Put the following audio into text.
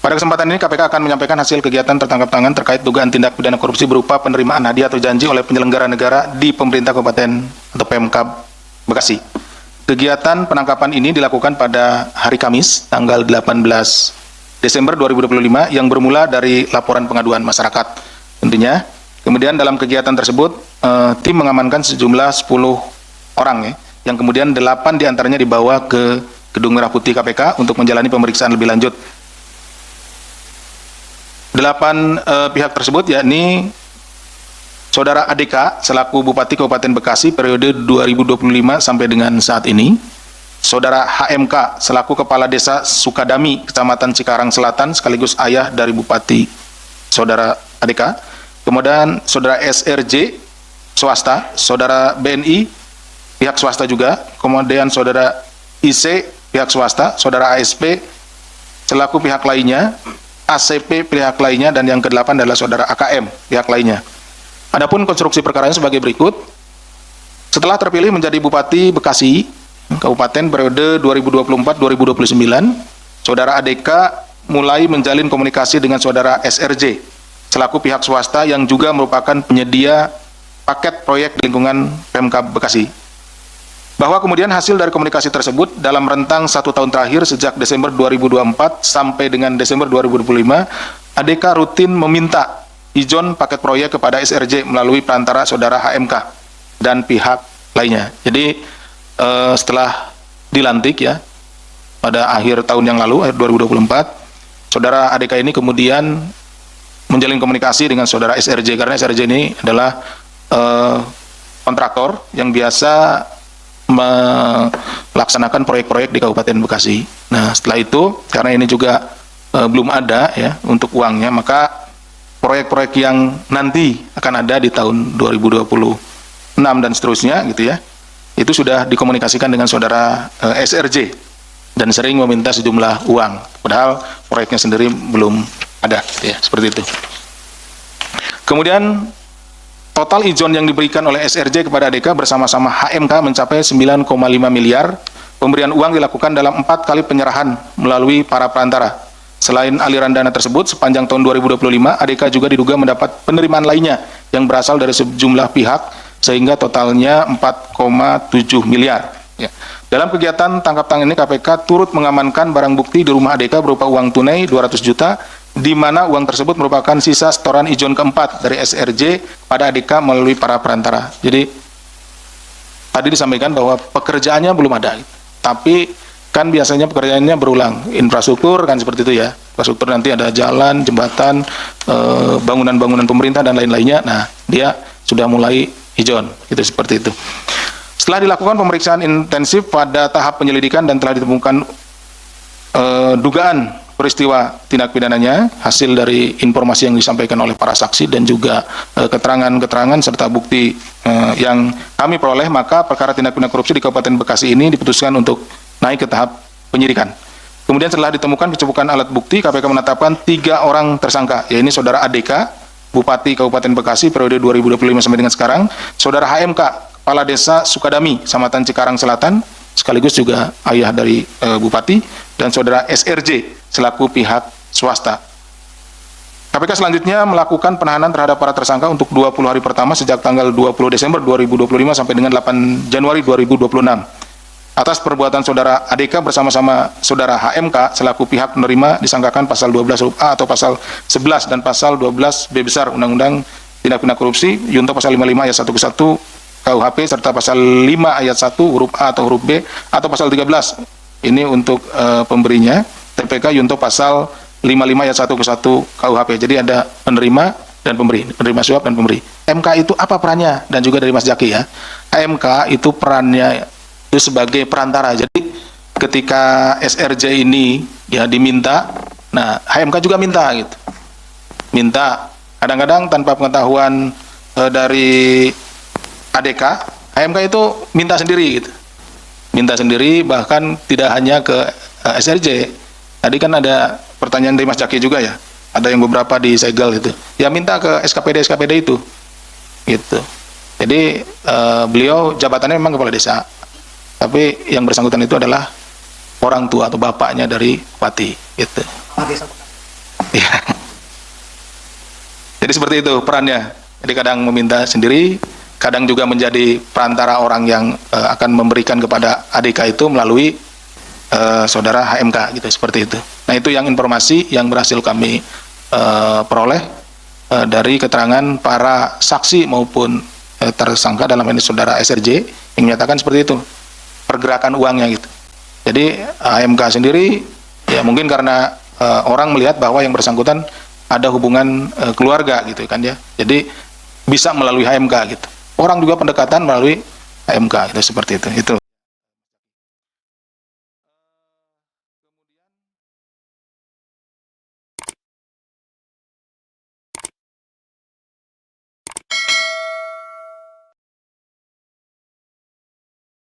Pada kesempatan ini KPK akan menyampaikan hasil kegiatan tertangkap tangan terkait dugaan tindak pidana korupsi berupa penerimaan hadiah atau janji oleh penyelenggara negara di pemerintah Kabupaten atau Pemkab Bekasi. Kegiatan penangkapan ini dilakukan pada hari Kamis, tanggal 18 Desember 2025 yang bermula dari laporan pengaduan masyarakat tentunya. Kemudian dalam kegiatan tersebut, tim mengamankan sejumlah 10 orang yang kemudian 8 diantaranya dibawa ke Gedung Merah Putih KPK untuk menjalani pemeriksaan lebih lanjut. 8 pihak tersebut yakni Saudara ADK selaku Bupati Kabupaten Bekasi periode 2025 sampai dengan saat ini, Saudara HMK selaku Kepala Desa Sukadami, Kecamatan Cikarang Selatan sekaligus ayah dari Bupati Saudara ADK, kemudian Saudara SRJ swasta, Saudara BNI pihak swasta juga, kemudian Saudara IC pihak swasta, Saudara ASP selaku pihak lainnya, ACP pihak lainnya, dan yang ke-8 adalah Saudara AKM pihak lainnya. Adapun konstruksi perkaranya sebagai berikut. Setelah terpilih menjadi Bupati Bekasi Kabupaten periode 2024-2029, Saudara ADK mulai menjalin komunikasi dengan Saudara SRJ selaku pihak swasta yang juga merupakan penyedia paket proyek di lingkungan Pemkab Bekasi. Bahwa kemudian hasil dari komunikasi tersebut dalam rentang 1 tahun terakhir sejak Desember 2024 sampai dengan Desember 2025, ADK rutin meminta izin paket proyek kepada SRJ melalui perantara Saudara HMK dan pihak lainnya. Jadi setelah dilantik ya pada akhir tahun yang lalu, akhir 2024, Saudara ADK ini kemudian menjalin komunikasi dengan Saudara SRJ karena SRJ ini adalah kontraktor yang biasa melaksanakan proyek-proyek di Kabupaten Bekasi. Nah, setelah itu karena ini juga belum ada ya untuk uangnya, maka proyek-proyek yang nanti akan ada di tahun 2026 dan seterusnya gitu ya, itu sudah dikomunikasikan dengan Saudara SRJ dan sering meminta sejumlah uang, padahal proyeknya sendiri belum ada ya, seperti itu. Kemudian total izin yang diberikan oleh SRJ kepada ADK bersama-sama HMK mencapai 9,5 miliar. Pemberian uang dilakukan dalam 4 kali penyerahan melalui para perantara. Selain aliran dana tersebut, sepanjang tahun 2025, ADK juga diduga mendapat penerimaan lainnya yang berasal dari sejumlah pihak, sehingga totalnya 4,7 miliar. Ya. Dalam kegiatan tangkap tangan ini, KPK turut mengamankan barang bukti di rumah ADK berupa uang tunai 200 juta, di mana uang tersebut merupakan sisa setoran izin keempat dari SRJ pada ADK melalui para perantara. Jadi tadi disampaikan bahwa pekerjaannya belum ada, tapi kan biasanya pekerjaannya berulang. Infrastruktur kan seperti itu ya. Infrastruktur nanti ada jalan, jembatan, bangunan-bangunan pemerintah dan lain-lainnya. Nah, dia sudah mulai izin, gitu seperti itu. Setelah dilakukan pemeriksaan intensif pada tahap penyelidikan dan telah ditemukan dugaan peristiwa tindak pidananya, hasil dari informasi yang disampaikan oleh para saksi dan juga keterangan-keterangan serta bukti yang kami peroleh, maka perkara tindak pidana korupsi di Kabupaten Bekasi ini diputuskan untuk naik ke tahap penyidikan. Kemudian setelah ditemukan kecukupan alat bukti, KPK menetapkan 3 orang tersangka, yaitu Saudara ADK, Bupati Kabupaten Bekasi periode 2025 sampai dengan sekarang, Saudara HMK, Kepala Desa Sukadami, Kecamatan Cikarang Selatan, sekaligus juga ayah dari Bupati, dan Saudara SRJ selaku pihak swasta. KPK selanjutnya melakukan penahanan terhadap para tersangka untuk 20 hari pertama sejak tanggal 20 Desember 2025 sampai dengan 8 Januari 2026. Atas perbuatan Saudara ADK bersama-sama Saudara HMK selaku pihak penerima disangkakan pasal 12 huruf A atau pasal 11 dan pasal 12 B besar Undang-Undang Tindak Pidana Korupsi, junto pasal 55 ayat 1 ke 1 KUHP serta pasal 5 ayat 1 huruf A atau huruf B atau pasal 13. Ini untuk pemberinya, TPK junto pasal 55 ayat 1 ke 1 KUHP. Jadi ada penerima dan pemberi, penerima suap dan pemberi. MK itu apa perannya? Dan juga dari Mas Jaki ya. MK itu perannya itu sebagai perantara. Jadi ketika SRJ ini ya diminta, nah HMK juga minta gitu. Minta kadang-kadang tanpa pengetahuan dari ADK, HMK itu minta sendiri gitu. Minta sendiri, bahkan tidak hanya ke SRJ. Tadi kan ada pertanyaan dari Mas Jaki juga ya. Ada yang beberapa di segel itu. Ya minta ke SKPD itu. Gitu. Jadi beliau jabatannya memang kepala desa. Tapi yang bersangkutan itu adalah orang tua atau bapaknya dari bupati gitu. Iya. Jadi seperti itu perannya. Jadi kadang meminta sendiri, kadang juga menjadi perantara orang yang akan memberikan kepada ADK itu melalui saudara HMK gitu, seperti itu. Nah, itu yang informasi yang berhasil kami peroleh dari keterangan para saksi maupun tersangka, dalam ini saudara SRJ, yang menyatakan seperti itu pergerakan uangnya gitu. Jadi HMK sendiri ya mungkin karena orang melihat bahwa yang bersangkutan ada hubungan keluarga gitu kan ya. Jadi bisa melalui HMK gitu. Orang juga pendekatan melalui HMK gitu, seperti itu. Itu.